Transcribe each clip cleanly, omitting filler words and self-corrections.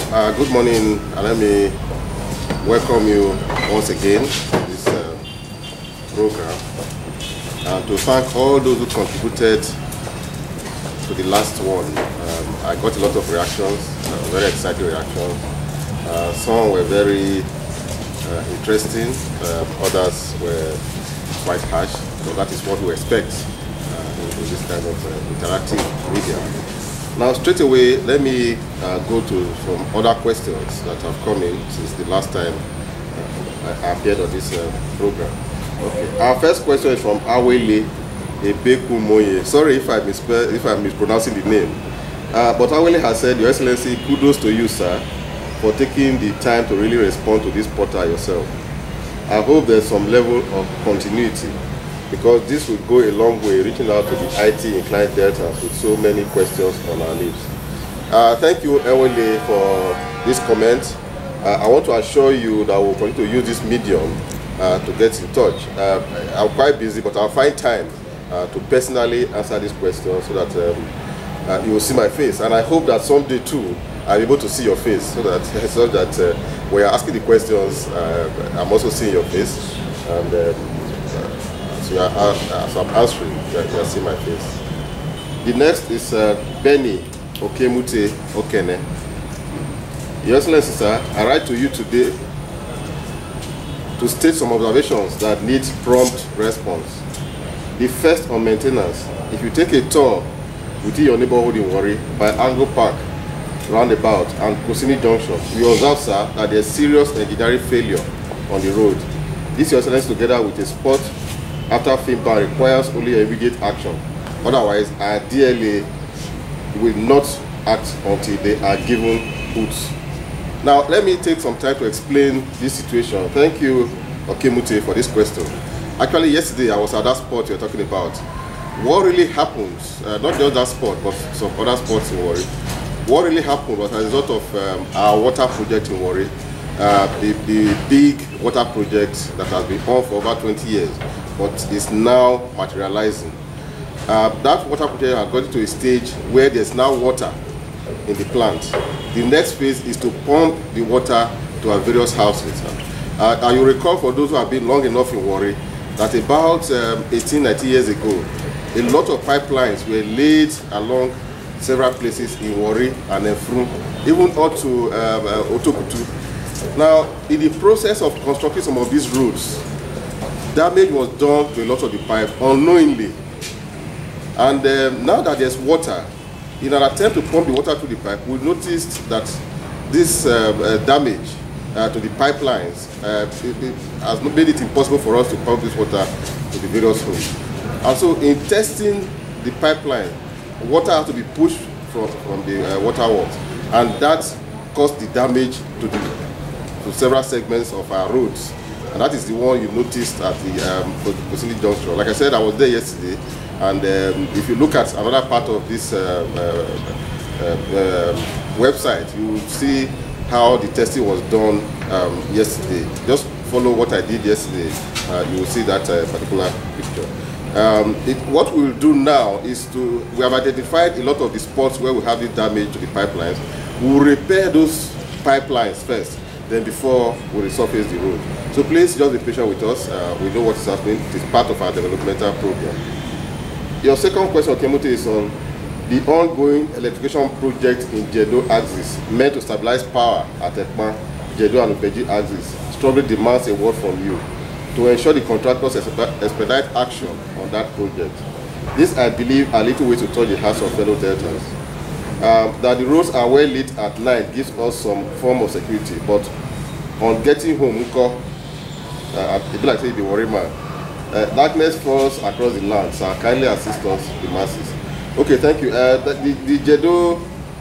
Good morning, and let me welcome you once again to this program, and to thank all those who contributed to the last one. I got a lot of reactions, very exciting reactions. Some were very interesting, others were quite harsh, so that is what we expect in this kind of interactive media. Now, straight away, let me go to some other questions that have come in since the last time I appeared on this program. Okay. Our first question is from Awele Ebekumoye. Sorry if I'm mispronouncing the name. But Awele has said, Your Excellency, kudos to you, sir, for taking the time to really respond to this portal yourself. I hope there's some level of continuity, because this will go a long way reaching out to the IT inclined deltas with so many questions on our lips. Thank you, Ewele, for this comment. I want to assure you that we'll continue to use this medium to get in touch. I'm quite busy, but I'll find time to personally answer these questions so that you will see my face. And I hope that someday too, I'll be able to see your face so that when you're asking the questions, I'm also seeing your face. And so I'm answering, you see my face. The next is Benny Okemute Okene. Your Excellency, sir, I write to you today to state some observations that need prompt response. The first on maintenance. If you take a tour within your neighborhood in Warri by Angle Park, Roundabout, and Kusini Junction, you observe, sir, that there's serious engineering failure on the road. This, Your Excellency, together with a spot after feedback, requires only immediate action. Otherwise, our DLA will not act until they are given hoots. Now, let me take some time to explain this situation. Thank you, Okemute, for this question. Actually, yesterday I was at that spot you're talking about. What really happened, not just that spot, but some other spots in Warri. What really happened was as a result of our water project in Warri, the big water project that has been on for over 20 years, but is now materializing. That water project has got to a stage where there's now water in the plant. The next phase is to pump the water to our various houses. And you recall, for those who have been long enough in Warri, that about 18-19 years ago, a lot of pipelines were laid along several places in Warri and Efrun, even up to Otokutu. Now, in the process of constructing some of these roads, damage was done to a lot of the pipe unknowingly. And now that there's water, in an attempt to pump the water through the pipe, we noticed that this damage to the pipelines has made it impossible for us to pump this water to the various homes. And so in testing the pipeline, water has to be pushed from the water works, and that caused the damage to several segments of our roads. And that is the one you noticed at the Kusini Junction. Like I said, I was there yesterday, and if you look at another part of this website, you will see how the testing was done yesterday. Just follow what I did yesterday, you will see that particular picture. What we'll do now is we have identified a lot of the spots where we have the damage to the pipelines. We'll repair those pipelines first, then before we resurface the road. So please just be patient with us. We know what is happening. It is part of our developmental program. Your second question, Kemote, is on the ongoing electrification project in Jedo axis, meant to stabilize power at Ekpan, Jedo and Upeji axis. Strongly demands a word from you to ensure the contractors expedite action on that project. This, I believe, are little ways to touch the hearts of fellow deltas. That the roads are well lit at night gives us some form of security, but on getting home, it's like saying the Warri man, darkness falls across the land, so kindly assist us, the masses. Okay, thank you. The Jedo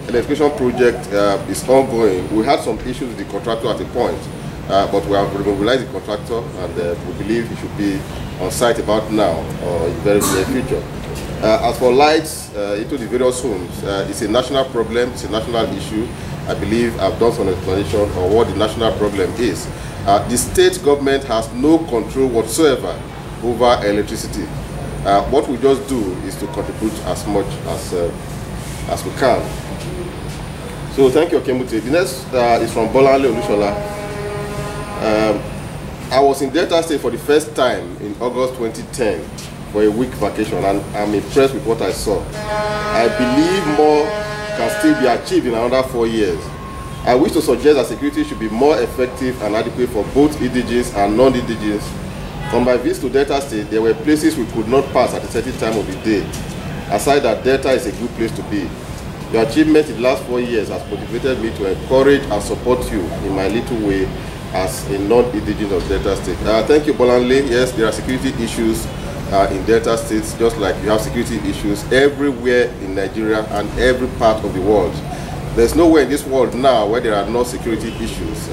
electrification project is ongoing. We had some issues with the contractor at a point, but we have mobilized the contractor, and we believe he should be on site about now or in the very near future. As for lights into the various homes, it's a national problem, it's a national issue. I believe I've done some explanation on what the national problem is. The state government has no control whatsoever over electricity. What we just do is to contribute as much as we can. So thank you, Okemute. The next is from Bolanle Olushola. I was in Delta State for the first time in August 2010 for a week vacation, and I'm impressed with what I saw. I believe more can still be achieved in another 4 years. I wish to suggest that security should be more effective and adequate for both indigenous and non-indigenous. On my visit to Delta State, there were places we could not pass at a certain time of the day. Aside that, Delta is a good place to be. Your achievement in the last 4 years has motivated me to encourage and support you in my little way as a non-indigenous of Delta State. Thank you, Bolanle. Yes, there are security issues in Delta States, just like you have security issues everywhere in Nigeria and every part of the world. There's nowhere in this world now where there are no security issues.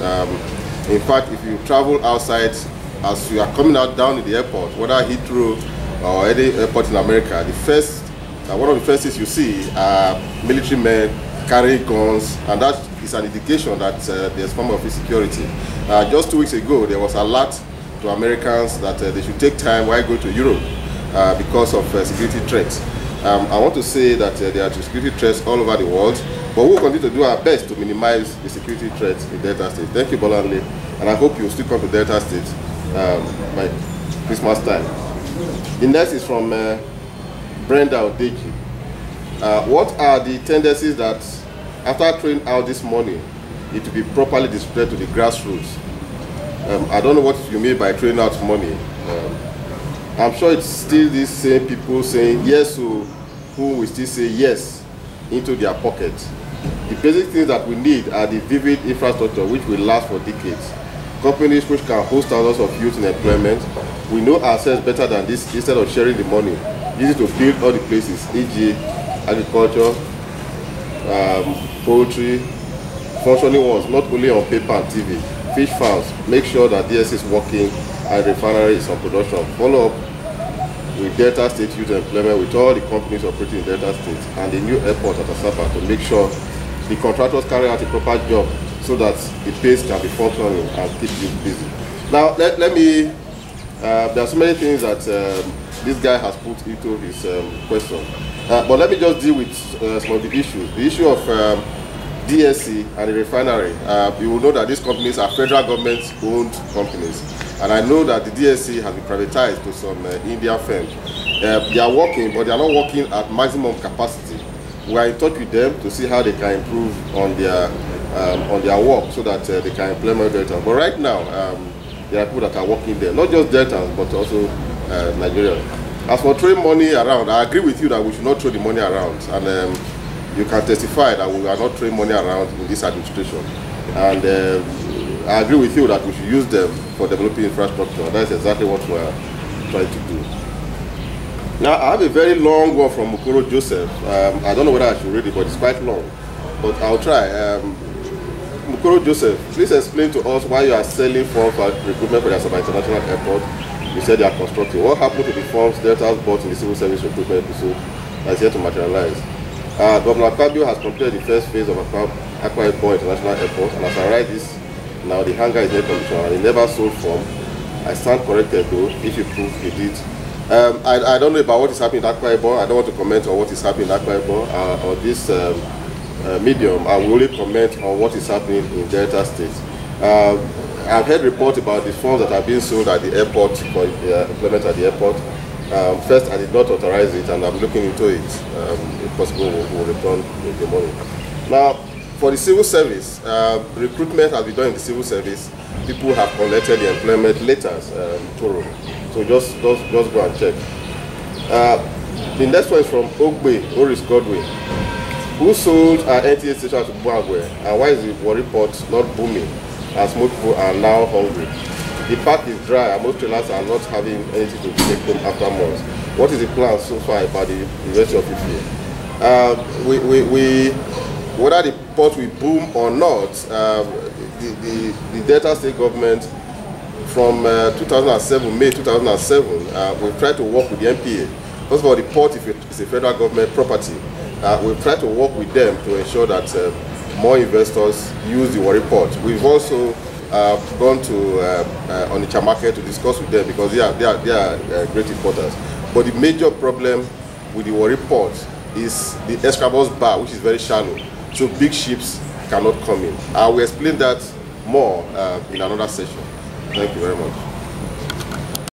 In fact, if you travel outside, as you are coming out down in the airport, whether Heathrow or any airport in America, the first, one of the first things you see are military men carrying guns, and that is an indication that there's some of insecurity. Just 2 weeks ago, there was a alert to Americans that they should take time while going to Europe because of security threats. I want to say that there are security threats all over the world, but we'll continue to do our best to minimize the security threats in Delta State. Thank you, Bolanle, and I hope you'll still come to Delta State by Christmas time. The next is from Brenda Odeji. What are the tendencies that, after throwing out this money, it will be properly distributed to the grassroots? I don't know what you mean by throwing out money. I'm sure it's still these same people saying yes to who will still say yes into their pocket. The basic things that we need are the vivid infrastructure which will last for decades. Companies which can host thousands of youth in employment. We know ourselves better than this. Instead of sharing the money, use it to build all the places, e.g. agriculture, poultry, functioning ones, not only on paper and TV. Fish farms, make sure that DS is working and refinery is on production. Follow up with Delta State Youth Employment with all the companies operating in Delta State and the new airport at Asaba to make sure the contractors carry out a proper job so that the place can be functioning and keep you busy. Now, let me, there are so many things that this guy has put into his question. But let me just deal with some of the issues. The issue of DSC and the refinery. You will know that these companies are federal government-owned companies. And I know that the DSC has been privatized to some Indian firms. They are working, but they are not working at maximum capacity. We are in touch with them to see how they can improve on their work so that they can implement Delta. But right now, there are people that are working there, not just Deltans, but also Nigerians. As for throwing money around, I agree with you that we should not throw the money around. And you can testify that we are not throwing money around in this administration. And I agree with you that we should use them for developing infrastructure. That's exactly what we are trying to do. Now, I have a very long one from Mukoro Joseph. I don't know whether I should read it, but it's quite long. But I'll try. Mukoro Joseph, please explain to us why you are selling forms for recruitment for the Asaba International Airport. You said they are constructing. What happened to the forms Delta bought in the civil service recruitment episode that is yet to materialize? Governor Akpabio has completed the first phase of Akwa Ibom International Airport, and as I write this, now the hangar is not conditional and he never sold form. I stand corrected though, if you prove he did. I don't know about what is happening in Akwa Ibom. I don't want to comment on what is happening in Akwa Ibom or this medium. I will only comment on what is happening in Delta State. I've heard reports about the forms that are being sold at the airport for implement at the airport. First, I did not authorize it, and I'm looking into it. If possible, we'll return the money. Now, for the civil service, recruitment has been done in the civil service. People have collected the employment letters thorough. So just go and check. The next one is from Ogbe, Oris Godwin. Who sold our NTA station to Buangwe, and why is the Warri port not booming as most people are now hungry? The park is dry and most trailers are not having anything to take home after months. What is the plan so far about the University of Ife? Whether the port will boom or not, the Delta State government from 2007, May 2007, we've tried to work with the NPA. First of all, the port is a federal government property. We've tried to work with them to ensure that more investors use the Warri port. We've also gone to Onitsha market to discuss with them because they are great importers. But the major problem with the Warri port is the Escravos bar, which is very shallow. So big ships cannot come in. I will explain that more in another session. Thank you very much.